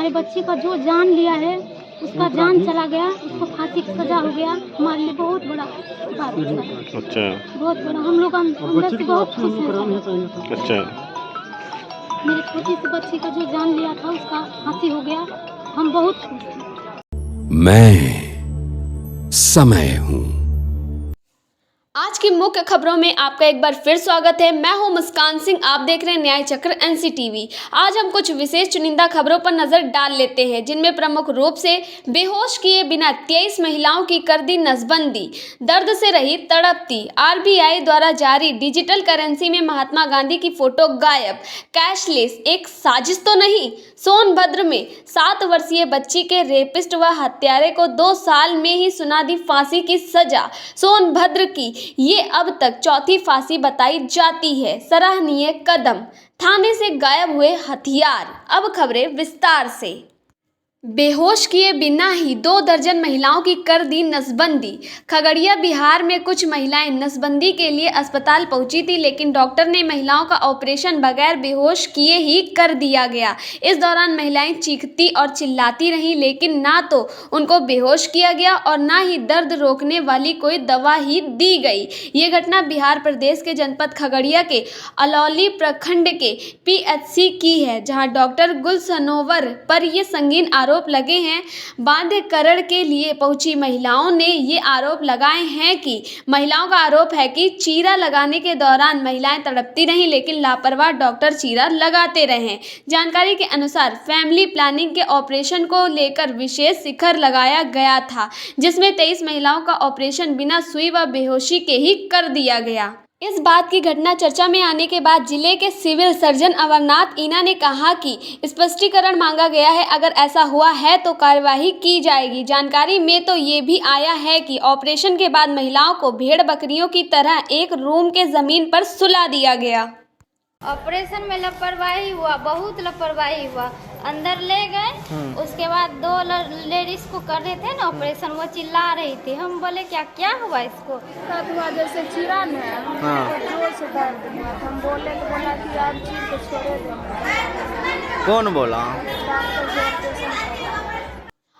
हमारे बच्ची का जो जान लिया है उसका जान चला गया, उसको फांसी की सजा हो गया। हमारे लिए बहुत बड़ा बात है। अच्छा, बहुत बड़ा। हम लोग अंदर से बहुत खुश हैं। अच्छा, मेरी छोटी सी बच्ची का जो जान लिया था उसका फांसी हो गया। हम बहुत खुश हैं। मैं समय हूं। आज की मुख्य खबरों में आपका एक बार फिर स्वागत है। मैं हूं मुस्कान सिंह, आप देख रहे हैं न्याय चक्र एनसीटीवी। आज हम कुछ विशेष चुनिंदा खबरों पर नजर डाल लेते हैं, जिनमें प्रमुख रूप से बेहोश किए बिना 23 महिलाओं की कर दी नसबंदी, दर्द से रही तड़पती, आरबीआई द्वारा जारी डिजिटल करेंसी में महात्मा गांधी की फोटो गायब, कैशलेस एक साजिश तो नहीं। सोनभद्र में 7 वर्षीय बच्ची के रेपिस्ट व हत्यारे को 2 साल में ही सुना दी फांसी की सजा। सोनभद्र की ये अब तक चौथी फांसी बताई जाती है। सराहनीय कदम, थाने से गायब हुए हथियार। अब खबरें विस्तार से। बेहोश किए बिना ही 2 दर्जन महिलाओं की कर दी नसबंदी। खगड़िया बिहार में कुछ महिलाएं नसबंदी के लिए अस्पताल पहुंची थी, लेकिन डॉक्टर ने महिलाओं का ऑपरेशन बगैर बेहोश किए ही कर दिया गया। इस दौरान महिलाएं चीखती और चिल्लाती रहीं, लेकिन ना तो उनको बेहोश किया गया और ना ही दर्द रोकने वाली कोई दवा ही दी गई। ये घटना बिहार प्रदेश के जनपद खगड़िया के अलौली प्रखंड के पीएचसी की है, जहां डॉक्टर गुलसनोवर पर ये संगीन आरोप लगे हैं। बांधकरण के लिए पहुंची महिलाओं ने ये आरोप लगाए हैं कि महिलाओं का आरोप है कि चीरा लगाने के दौरान महिलाएं तड़पती रहीं, लेकिन लापरवाह डॉक्टर चीरा लगाते रहे। जानकारी के अनुसार फैमिली प्लानिंग के ऑपरेशन को लेकर विशेष शिखर लगाया गया था, जिसमें 23 महिलाओं का ऑपरेशन बिना सुई व बेहोशी के ही कर दिया गया। इस बात की घटना चर्चा में आने के बाद जिले के सिविल सर्जन अमरनाथ ईना ने कहा कि स्पष्टीकरण मांगा गया है, अगर ऐसा हुआ है तो कार्यवाही की जाएगी। जानकारी में तो ये भी आया है कि ऑपरेशन के बाद महिलाओं को भेड़ बकरियों की तरह एक रूम के जमीन पर सुला दिया गया। ऑपरेशन में लापरवाही हुआ, बहुत लापरवाही हुआ। अंदर ले गए, उसके बाद 2 लेडीज को कर रहे थे ना ऑपरेशन, वो चिल्ला रही थी। हम बोले क्या हुआ इसको? हुआ जैसे चीरा न जोर से दर्द हुआ। हम बोले तो बोला कि आप चीर को छोड़े दो। कौन बोला? डॉक्टर जो ऑपरेशन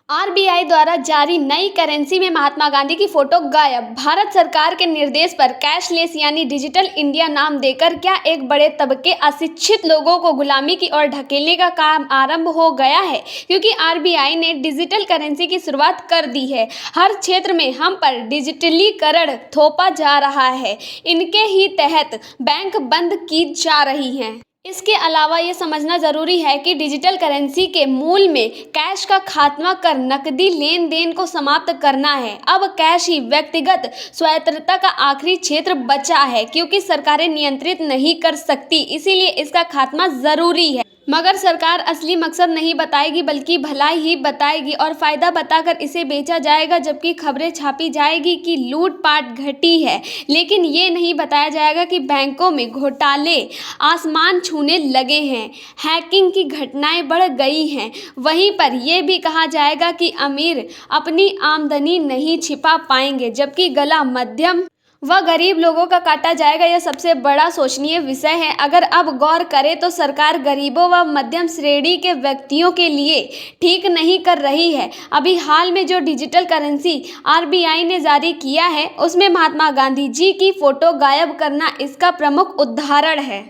आरबीआई द्वारा जारी नई करेंसी में महात्मा गांधी की फोटो गायब। भारत सरकार के निर्देश पर कैशलेस यानी डिजिटल इंडिया नाम देकर क्या एक बड़े तबके अशिक्षित लोगों को गुलामी की ओर ढकेलने का काम आरंभ हो गया है, क्योंकि आरबीआई ने डिजिटल करेंसी की शुरुआत कर दी है। हर क्षेत्र में हम पर डिजिटलीकरण थोपा जा रहा है। इनके ही तहत बैंक बंद की जा रही हैं। इसके अलावा ये समझना जरूरी है कि डिजिटल करेंसी के मूल में कैश का खात्मा कर नकदी लेन देन को समाप्त करना है। अब कैश ही व्यक्तिगत स्वायत्तता का आखिरी क्षेत्र बचा है, क्योंकि सरकारें नियंत्रित नहीं कर सकती, इसीलिए इसका खात्मा जरूरी है। मगर सरकार असली मकसद नहीं बताएगी, बल्कि भलाई ही बताएगी और फायदा बताकर इसे बेचा जाएगा, जबकि खबरें छापी जाएगी कि लूटपाट घटी है, लेकिन ये नहीं बताया जाएगा कि बैंकों में घोटाले आसमान छूने लगे हैं, हैकिंग की घटनाएं बढ़ गई हैं। वहीं पर यह भी कहा जाएगा कि अमीर अपनी आमदनी नहीं छिपा पाएंगे, जबकि गला मध्यम व गरीब लोगों का काटा जाएगा। यह सबसे बड़ा सोचनीय विषय है। अगर अब गौर करें तो सरकार गरीबों व मध्यम श्रेणी के व्यक्तियों के लिए ठीक नहीं कर रही है। अभी हाल में जो डिजिटल करेंसी आरबीआई ने जारी किया है, उसमें महात्मा गांधी जी की फोटो गायब करना इसका प्रमुख उदाहरण है।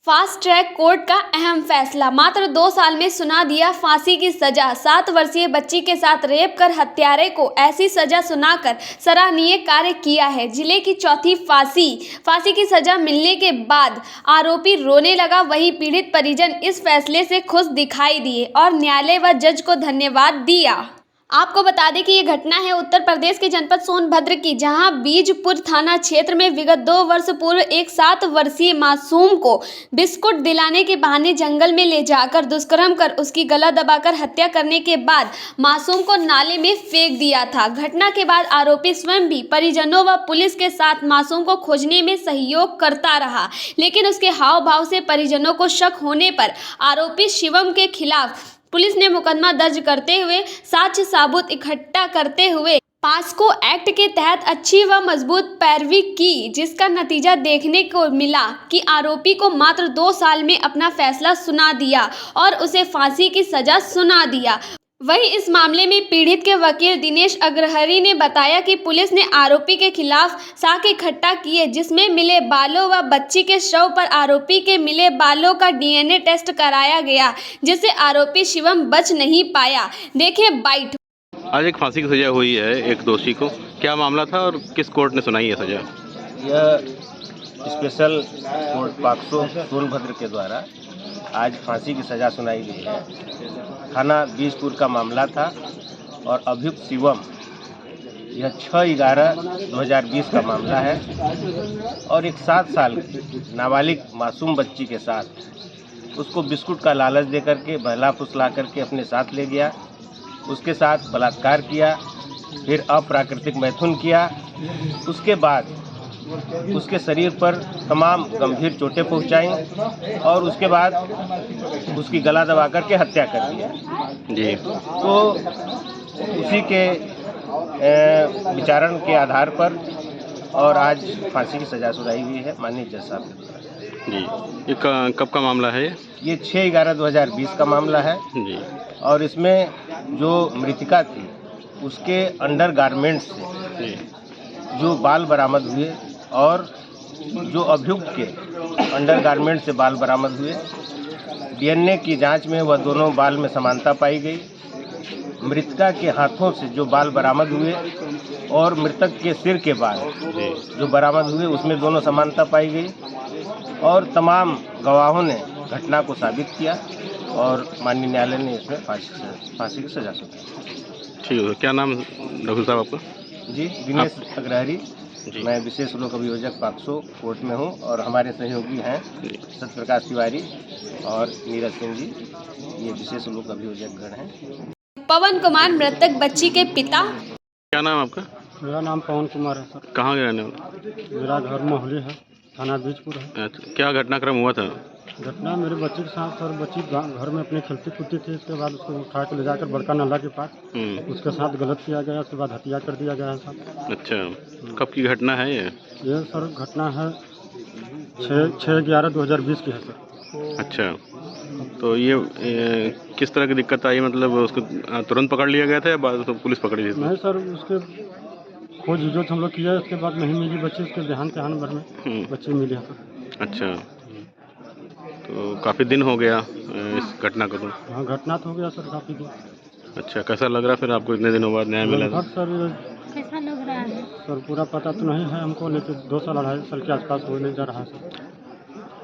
फास्ट ट्रैक कोर्ट का अहम फैसला, मात्र 2 साल में सुना दिया फांसी की सजा। 7 वर्षीय बच्ची के साथ रेप कर हत्यारे को ऐसी सजा सुनाकर सराहनीय कार्य किया है। जिले की चौथी फांसी की सजा मिलने के बाद आरोपी रोने लगा। वहीं पीड़ित परिजन इस फैसले से खुश दिखाई दिए और न्यायालय व जज को धन्यवाद दिया। आपको बता दें कि ये घटना है उत्तर प्रदेश के जनपद सोनभद्र की, जहां बीजपुर थाना क्षेत्र में विगत 2 वर्ष पूर्व एक 7 वर्षीय मासूम को बिस्कुट दिलाने के बहाने जंगल में ले जाकर दुष्कर्म कर उसकी गला दबाकर हत्या करने के बाद मासूम को नाले में फेंक दिया था। घटना के बाद आरोपी स्वयं भी परिजनों व पुलिस के साथ मासूम को खोजने में सहयोग करता रहा, लेकिन उसके हाव भाव से परिजनों को शक होने पर आरोपी शिवम के खिलाफ पुलिस ने मुकदमा दर्ज करते हुए साक्ष्य सबूत इकट्ठा करते हुए पास्को एक्ट के तहत अच्छी व मजबूत पैरवी की, जिसका नतीजा देखने को मिला कि आरोपी को मात्र 2 साल में अपना फैसला सुना दिया और उसे फांसी की सजा सुना दिया। वहीं इस मामले में पीड़ित के वकील दिनेश अग्रहरी ने बताया कि पुलिस ने आरोपी के खिलाफ साक्ष्य इकट्ठा किए, जिसमें मिले बालों व बच्ची के शव पर आरोपी के मिले बालों का DNA टेस्ट कराया गया, जिससे आरोपी शिवम बच नहीं पाया। देखें बाइट। आज एक फांसी की सजा हुई है एक दोषी को, क्या मामला था और किस कोर्ट ने सुनाई है सजा? यह स्पेशल कोर्ट पाक्सो सोनभद्र के द्वारा आज फांसी की सजा सुनाई गई है। थाना बीजपुर का मामला था और अभियुक्त शिवम, यह 6/11/2020 का मामला है और एक 7 साल की नाबालिग मासूम बच्ची के साथ उसको बिस्कुट का लालच दे करके बहला फुसला करके अपने साथ ले गया, उसके साथ बलात्कार किया, फिर अप्राकृतिक मैथुन किया। उसके बाद उसके शरीर पर तमाम गंभीर चोटें पहुंचाई और उसके बाद उसकी गला दबा करके हत्या कर दिया जी। तो उसी के विचारण के आधार पर और आज फांसी की सजा सुनाई हुई है माननीय जज साहब के द्वारा जी। ये कब का मामला है? ये 6/11/2020 का मामला है जी। और इसमें जो मृतिका थी उसके अंडर गारमेंट्स से जी। जो बाल बरामद हुए और जो अभियुक्त के अंडर गारमेंट से बाल बरामद हुए, DNA की जांच में वह दोनों बाल में समानता पाई गई। मृतका के हाथों से जो बाल बरामद हुए और मृतक के सिर के बाल जो बरामद हुए उसमें दोनों समानता पाई गई और तमाम गवाहों ने घटना को साबित किया और माननीय न्यायालय ने इसमें फांसी की सजा सुनाई। ठीक है। क्या नाम रघु साहब आपका? जी, दिनेश अग्रहरी। मैं विशेष लोक अभियोजक पाक्सो कोर्ट में हूं और हमारे सहयोगी हैं सत्यप्रकाश तिवारी और नीरज सिंह जी, ये विशेष लोक अभियोजक गण हैं। पवन कुमार मृतक बच्ची के पिता। क्या नाम आपका? मेरा नाम पवन कुमार है सर। कहाँ के रहने वाले? मेरा घर मोहली है, थाना बीजपुर है। अच्छा, क्या घटनाक्रम हुआ था? घटना मेरे बच्चे के साथ सर, बच्ची घर में अपने खेलती कूदती थी, उसके बाद उसको उठा के ले जाकर बड़का नाला के पास उसके साथ गलत किया गया, उसके बाद हत्या कर दिया गया है सर। अच्छा, कब की घटना है ये? ये सर घटना है 6/11/2020 की है सर। अच्छा, तो ये किस तरह की दिक्कत आई? मतलब उसको तुरंत पकड़ लिया गया था या बाद तो पुलिस पकड़ी थी? नहीं सर, उसके खोज जो हम लोग किया, उसके बाद नहीं मिली बच्ची, उसके देहांत भर में बच्ची मिली है सर। अच्छा, तो काफ़ी दिन हो गया इस घटना को? तो हाँ, घटना तो हो गया सर काफ़ी दिन। अच्छा, कैसा लग रहा फिर आपको इतने दिनों बाद न्याय मिला? सर कैसा लग रहा है सर पूरा पता तो नहीं है हमको, लेकिन 2 साल 2.5 साल के आसपास होने जा रहा है सर।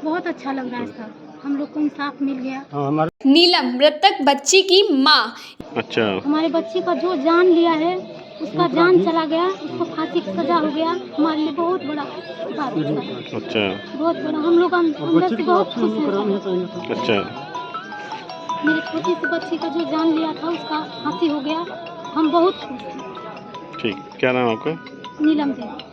बहुत अच्छा लग रहा है सर, हम लोग को इंसाफ मिल गया। हाँ, हमारे नीलम मृतक बच्ची की माँ। अच्छा, हमारे बच्ची का जो जान लिया है उसका जान चला गया, उसको फांसी की सजा हो गया, हमारे लिए बहुत बड़ा बात है सर। अच्छा, बहुत बड़ा, हम लोग अंदर से बहुत खुश हैं। अच्छा, मेरी छोटी सी बच्ची का जो जान लिया था उसका फांसी हो गया, हम बहुत खुश हैं। ठीक। क्या नाम आपका? नीलम देवी।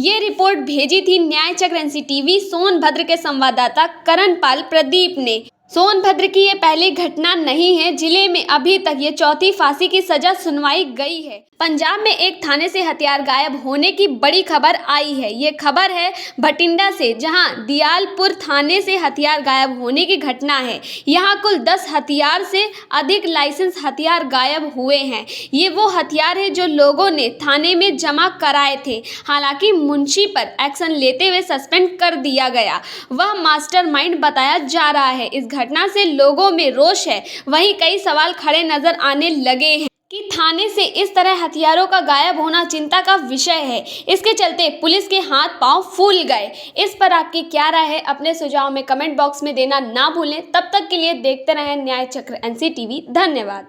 ये रिपोर्ट भेजी थी न्याय चक्र NCTV सोनभद्र के संवाददाता करणपाल प्रदीप ने। सोनभद्र की ये पहली घटना नहीं है, जिले में अभी तक ये 4थी फांसी की सजा सुनवाई गई है। पंजाब में एक थाने से हथियार गायब होने की बड़ी खबर आई है। ये खबर है भटिंडा से, जहां दियालपुर थाने से हथियार गायब होने की घटना है। यहां कुल 10 हथियार से अधिक लाइसेंस हथियार गायब हुए हैं। ये वो हथियार है जो लोगों ने थाने में जमा कराए थे। हालांकि मुंशी पर एक्शन लेते हुए सस्पेंड कर दिया गया। वह मास्टरमाइंड बताया जा रहा है। इस घटना से लोगों में रोष है। वहीं कई सवाल खड़े नजर आने लगे हैं कि थाने से इस तरह हथियारों का गायब होना चिंता का विषय है। इसके चलते पुलिस के हाथ पांव फूल गए। इस पर आपकी क्या राय है? अपने सुझाव में कमेंट बॉक्स में देना ना भूलें। तब तक के लिए देखते रहें न्याय चक्र NCTV। धन्यवाद।